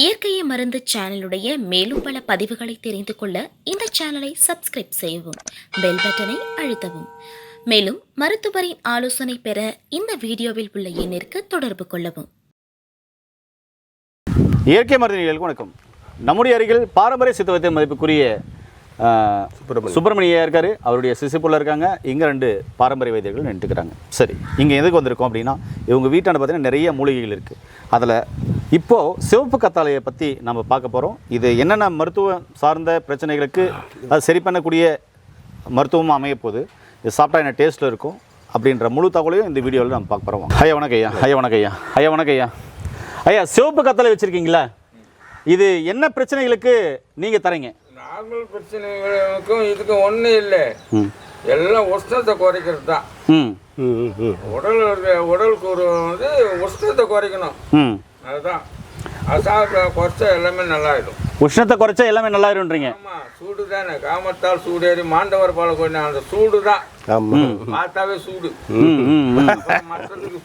இயற்கையை மருந்து சேனலுடைய மேலும் பல பதிவுகளை தெரிந்து கொள்ள இந்த சேனலை சப்ஸ்கிரைப் செய்யவும், பெல் பட்டனை அழுத்தவும். மேலும் மருத்துவரின் ஆலோசனை பெற இந்த வீடியோவில் உள்ள எண்ணிற்கு தொடர்பு கொள்ளவும். இயற்கை மருத்துவர்களுக்கு வணக்கம். நம்முடைய அருகில் பாரம்பரிய சித்தவத்தின் மதிப்புக்குரிய சுப்பிரமணியா இருக்காரு, அவருடைய சிசிப்புள்ள இருக்காங்க. இங்கே 2 பாரம்பரிய வைத்தியர்கள் நின்றுக்கிறாங்க. சரி, இங்கே எதுக்கு வந்திருக்கோம் அப்படின்னா, இவங்க வீட்டாண்ட பார்த்தீங்கன்னா நிறைய மூலிகைகள் இருக்குது. அதில் இப்போது சிவப்பு கத்தாழையை பற்றி நம்ம பார்க்க போகிறோம். இது என்னென்ன மருத்துவ சார்ந்த பிரச்சனைகளுக்கு அது சரி பண்ணக்கூடிய மருத்துவமாக அமைய போகுது, இது சாப்பிட்டா என்ன டேஸ்ட்டில் இருக்கும் அப்படின்ற முழு தகவலையும் இந்த வீடியோவில் நம்ம பார்க்க போகிறோம். ஐயா வணக்கம் ஐயா. ஐயா வணக்கம் ஐயா. ஐயா வணக்கம் ஐயா. ஐயா, சிவப்பு கத்தாழை வச்சுருக்கீங்களா? இது என்ன பிரச்சனைகளுக்கு நீங்கள் தரீங்க? நார்மல் பிரச்சனைகளுக்கும் இதுக்கும் ஒன்றும் இல்லை, எல்லாம் உஷ்ணத்தை குறைக்கிறது தான். உடலுக்கு ஒரு வந்து உஷ்ணத்தை குறைக்கணும், அதுதான். அது குறைச்சா எல்லாமே நல்லாயிடும். உஷ்ணத்தை குறைச்சா எல்லாமே நல்லாயிருன்றீங்க. ஆமாம், சூடு தானே. காமத்தால் சூடேறி மாண்டவர் பால கொஞ்சம் அந்த சூடு தான். பார்த்தாவே சூடு. மற்றதுக்கு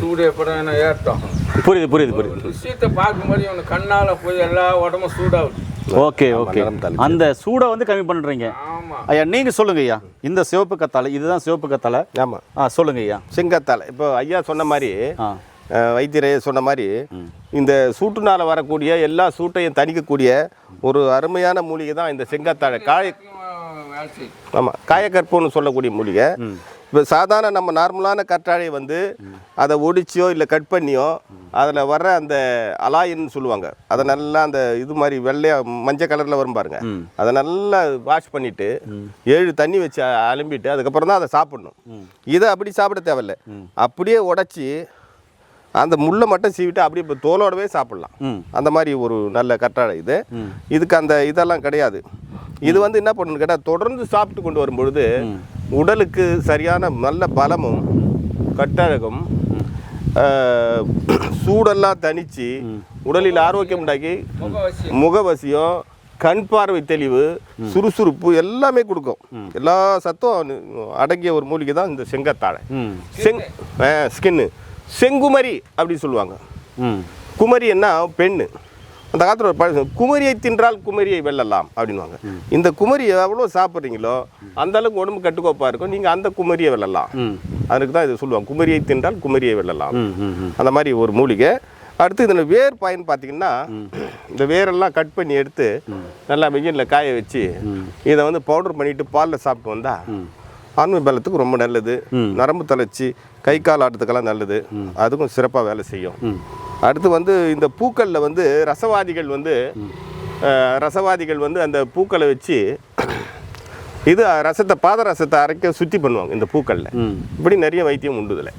சூடு எப்படின்னா ஏற்றம். புரியுது புரியுது புரியுது. விஷயத்தை பார்க்கும்போது இவனுக்கு கண்ணால் போய் எல்லா உடம்பும் சூடாகுது. ஓகே ஓகே, அந்த சூடை வந்து கம்மி பண்ணுறீங்க. ஆமாம் ஐயா, நீங்கள் சொல்லுங்க ஐயா. இந்த சிவப்பு கத்தாழை, இதுதான் சிவப்பு கத்தாழை. ஆமாம், சொல்லுங்க ஐயா. செங்கத்தாழை. இப்போ ஐயா சொன்ன மாதிரி, வைத்தியரே சொன்ன மாதிரி, இந்த சூட்டுனால் வரக்கூடிய எல்லா சூட்டையும் தணிக்கக்கூடிய ஒரு அருமையான மூலிகை தான் இந்த செங்கத்தாழை. காயக்கற்பூன்னு சொல்லக்கூடிய மூலிகை. இப்போ சாதாரண நம்ம நார்மலான கற்றாழை வந்து அதை ஒடிச்சியோ இல்லை கட் பண்ணியோ அதில் வர்ற அந்த அலாயின்னு சொல்லுவாங்க, அதை நல்லா அந்த இது மாதிரி வெள்ளையாக மஞ்சள் கலரில் வரும் பாருங்க, அதை நல்லா வாஷ் பண்ணிவிட்டு 7 தண்ணி வச்சு அலம்பிட்டு அதுக்கப்புறம் தான் அதை சாப்பிடணும். இதை அப்படி சாப்பிட தேவையில்லை, அப்படியே உடச்சி அந்த முள்ளை மட்டும் சீவிட்டு அப்படியே இப்போ தோலோடவே சாப்பிட்லாம். அந்த மாதிரி ஒரு நல்ல கற்றாழை இது. இதுக்கு அந்த இதெல்லாம் கிடையாது. இது வந்து என்ன பண்ணணும்னு கேட்டால், தொடர்ந்து சாப்பிட்டு கொண்டு வரும்பொழுது உடலுக்கு சரியான நல்ல பலமும் கட்டழகும் சூடெல்லாம் தணித்து உடலில் ஆரோக்கியம் உண்டாக்கி முகவசியம், கண் பார்வை தெளிவு, சுறுசுறுப்பு எல்லாமே கொடுக்கும். எல்லா சத்தும் அடங்கிய ஒரு மூலிகை தான் இந்த செங்கத்தாழை. ஸ்கின்னு செங்குமரி அப்படின்னு சொல்லுவாங்க. குமரி என்ன பெண்ணு, அந்த காலத்தில் ஒரு குமரியை தின்றால் குமரியை வெல்லலாம் அப்படின்வாங்க. இந்த குமரி எவ்வளோ சாப்பிட்றீங்களோ அந்த அளவுக்கு உடம்பு கட்டுக்கோப்பாக இருக்கும், நீங்கள் அந்த குமரியை வெல்லலாம். அதுக்கு தான் இது சொல்லுவாங்க, குமரியை தின்றால் குமரியை வெல்லலாம். அந்த மாதிரி ஒரு மூலிகை. அடுத்து இதில் வேர் பாயின்னு பார்த்தீங்கன்னா, இந்த வேரெல்லாம் கட் பண்ணி எடுத்து நல்லா வெயிலில் காய வச்சு இதை வந்து பவுடர் பண்ணிவிட்டு பாலில் சாப்பிட்டு வந்தால் ஆண்மை பலத்துக்கு ரொம்ப நல்லது. நரம்பு தளர்ச்சி, கை கால் ஆட்டத்துக்கெல்லாம் நல்லது, அதுக்கும் சிறப்பாக வேலை செய்யும். அடுத்து வந்து இந்த பூக்களில் வந்து ரசவாதிகள் வந்து அந்த பூக்களை வச்சு இது ரசத்தை, பாத ரசத்தை அரைக்க சுத்தி பண்ணுவாங்க இந்த பூக்களில். இப்படி நிறைய வைத்தியம் உண்டு இதில்.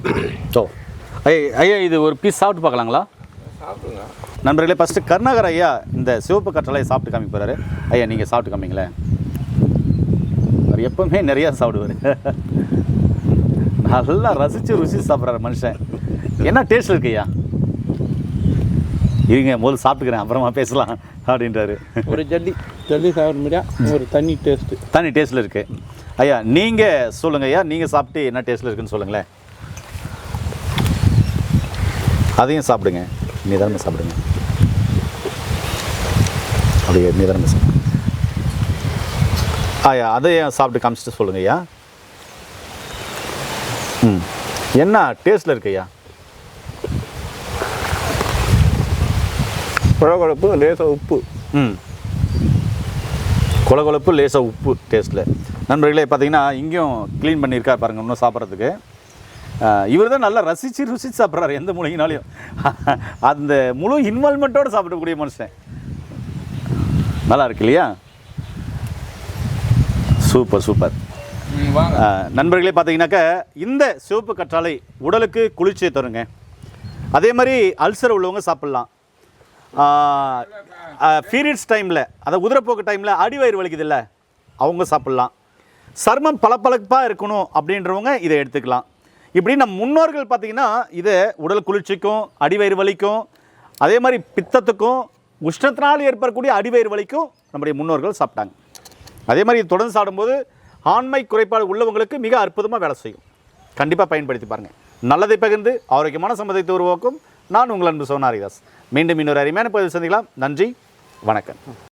ஸோ ஐயா, இது ஒரு பீஸ் சாப்பிட்டு பார்க்கலாங்களா? சாப்பிடுங்க நண்பர்களே. ஃபஸ்ட்டு கருணாகர் ஐயா இந்த சிவப்பு கற்றாழையை சாப்பிட்டு காமிக்க போகிறாரு. ஐயா, நீங்கள் சாப்பிட்டு காமிங்களேன். அவர் எப்பவுமே நிறையா சாப்பிடுவார், நல்லா ரசித்து ருசி சாப்பிட்றாரு மனுஷன். என்ன டேஸ்ட் இருக்கு ஐயா? இருங்க முதல்ல சாப்பிட்டுக்கிறேன், அப்புறமா பேசலாம் அப்படின்றாரு. ஒரு ஜல்லி சாப்பிட்ற மாதிரியா ஒரு தனி டேஸ்ட்டில் இருக்குது. ஐயா, நீங்கள் சொல்லுங்கள் ஐயா, நீங்கள் சாப்பிட்டு என்ன டேஸ்ட்டில் இருக்குன்னு சொல்லுங்களேன். அதையும் சாப்பிடுங்க, நிதானமாக சாப்பிடுங்க. அப்படியே நிதானமாக சாப்பிடுங்க. ஐயா, அதையும் சாப்பிட்டு காமிச்சிட்டு சொல்லுங்க ஐயா. என்ன டேஸ்ட்டில் இருக்கு ஐயா? குழகுழப்பு, லேசாக உப்பு. குழகுழப்பு, லேசாக உப்பு டேஸ்ட்டில். நண்பர்களே, பார்த்தீங்கன்னா இங்கேயும் க்ளீன் பண்ணியிருக்கார் பாருங்கள் இன்னும் சாப்பிட்றதுக்கு. இவர் தான் நல்லா ருசித்து சாப்பிட்றாரு எந்த மூலிகைனாலையும். அந்த முழு இன்வால்மெண்ட்டோடு சாப்பிடக்கூடிய மனுஷன். நல்லா இருக்கு இல்லையா? Super super. நண்பர்களே, பார்த்தீங்கன்னாக்கா இந்த சிவப்பு கற்றாழை உடலுக்கு குளிர்ச்சியை தருங்க. அதே மாதிரி அல்சர் உள்ளவங்க சாப்பிட்லாம். பீரியட்ஸ் டைமில், அதை உதிரப்போக்கு டைமில் அடிவயிறு வலிக்குது இல்லை, அவங்க சாப்பிட்லாம். சர்மம் பளபளப்பாக இருக்கணும் அப்படின்றவங்க இதை எடுத்துக்கலாம். இப்படி நம் முன்னோர்கள் பார்த்திங்கன்னா இதை உடல் குளிர்ச்சிக்கும், அடிவயிறு வலிக்கும், அதே மாதிரி பித்தத்துக்கும், உஷ்ணத்தினால் ஏற்படக்கூடிய அடிவயிறு வலிக்கும் நம்முடைய முன்னோர்கள் சாப்பிட்டாங்க. அதே மாதிரி இது தொடர்ந்து சாப்பிடும்போது ஆண்மை குறைபாடு உள்ளவங்களுக்கு மிக அற்புதமாக வேலை செய்யும். கண்டிப்பாக பயன்படுத்தி பாருங்கள். நல்லதை பகிர்ந்து ஆரோக்கியமான சம்பந்தத்தை உருவாக்கும் நான் உங்கள் அன்பு சோனாரிதாஸ். மீண்டும் இன்னொரு அருமையான பதிவு சந்திக்கலாம். நன்றி, வணக்கம்.